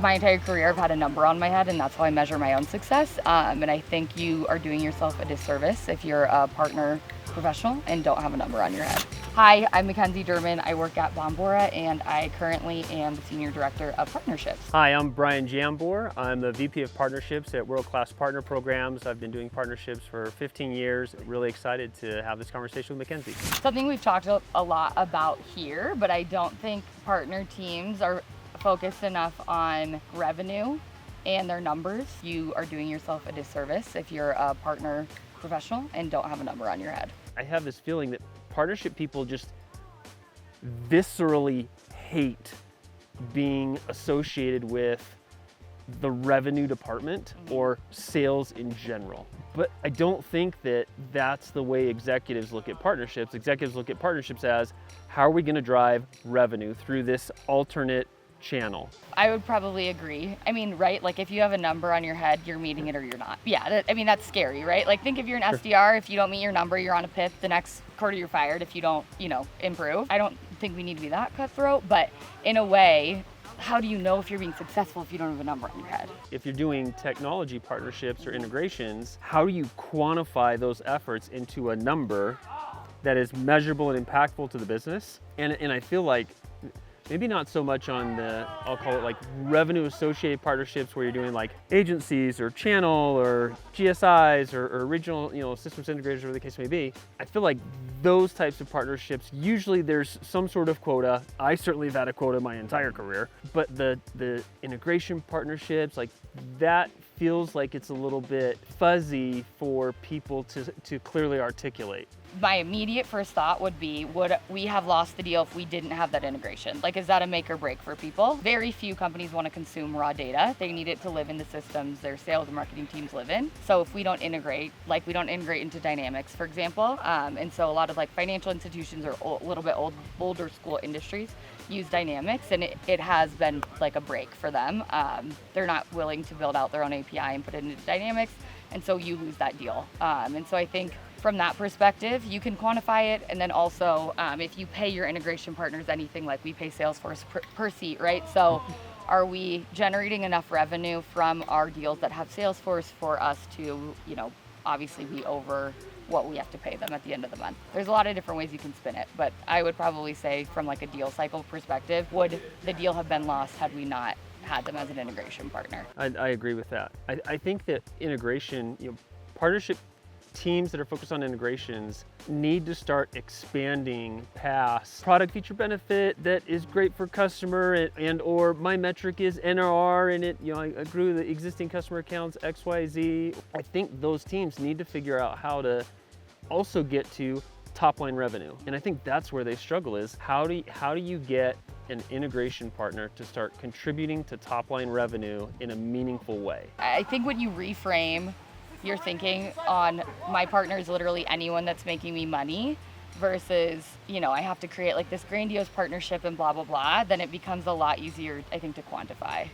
my entire career I've had a number on my head, and that's how I measure my own success. And I think you are doing yourself a disservice if you're a partner professional and don't have a number on your head. Hi, I'm McKenzie Durman. I work at Bombora, and I currently am the Senior Director of Partnerships. Hi, I'm Brian Jambor. I'm the VP of Partnerships at World Class Partner Programs. I've been doing partnerships for 15 years. Really excited to have this conversation with McKenzie. Something we've talked a lot about here, but I don't think partner teams are focused enough on revenue and their numbers. You are doing yourself a disservice if you're a partner professional and don't have a number on your head. I have this feeling that partnership people just viscerally hate being associated with the revenue department or sales in general. But I don't think that that's the way executives look at partnerships. Executives look at partnerships as, how are we going to drive revenue through this alternate channel? I would probably agree. I mean, right? Like if you have a number on your head, you're meeting it or you're not. Yeah, I mean, that's scary, right? Like think if you're an SDR, if you don't meet your number, you're on a PIP. The next quarter you're fired if you don't, improve. I don't think we need to be that cutthroat, but in a way, how do you know if you're being successful if you don't have a number on your head? If you're doing technology partnerships or integrations, how do you quantify those efforts into a number that is measurable and impactful to the business? And I feel like maybe not so much on the, I'll call it like revenue associated partnerships where you're doing like agencies or channel or GSIs or regional, systems integrators, whatever the case may be. I feel like those types of partnerships, usually there's some sort of quota. I certainly have had a quota my entire career, but the integration partnerships, like that feels like it's a little bit fuzzy for people to clearly articulate. My immediate first thought would be, would we have lost the deal if we didn't have that integration? Like, is that a make or break for people? Very few companies want to consume raw data. They need it to live in the systems their sales and marketing teams live in. So if we don't integrate, like we don't integrate into Dynamics, for example, and so a lot of like financial institutions or a little bit older school industries use Dynamics, and it has been like a break for them. They're not willing to build out their own API and put it into Dynamics, and so you lose that deal. And so I think from that perspective, you can quantify it, and then also if you pay your integration partners anything, like we pay Salesforce per seat, right? So are we generating enough revenue from our deals that have Salesforce for us to, obviously be over what we have to pay them at the end of the month? There's a lot of different ways you can spin it, but I would probably say from like a deal cycle perspective, would the deal have been lost had we not had them as an integration partner? I agree with that. I think that integration, partnership teams that are focused on integrations need to start expanding past product feature benefit that is great for customer and or my metric is NRR and I grew the existing customer accounts XYZ. I think those teams need to figure out how to also get to top line revenue. And I think that's where they struggle, is how do you get an integration partner to start contributing to top line revenue in a meaningful way? I think when you reframe you're thinking on my partner is literally anyone that's making me money versus, I have to create like this grandiose partnership and blah, blah, blah, then it becomes a lot easier, I think, to quantify.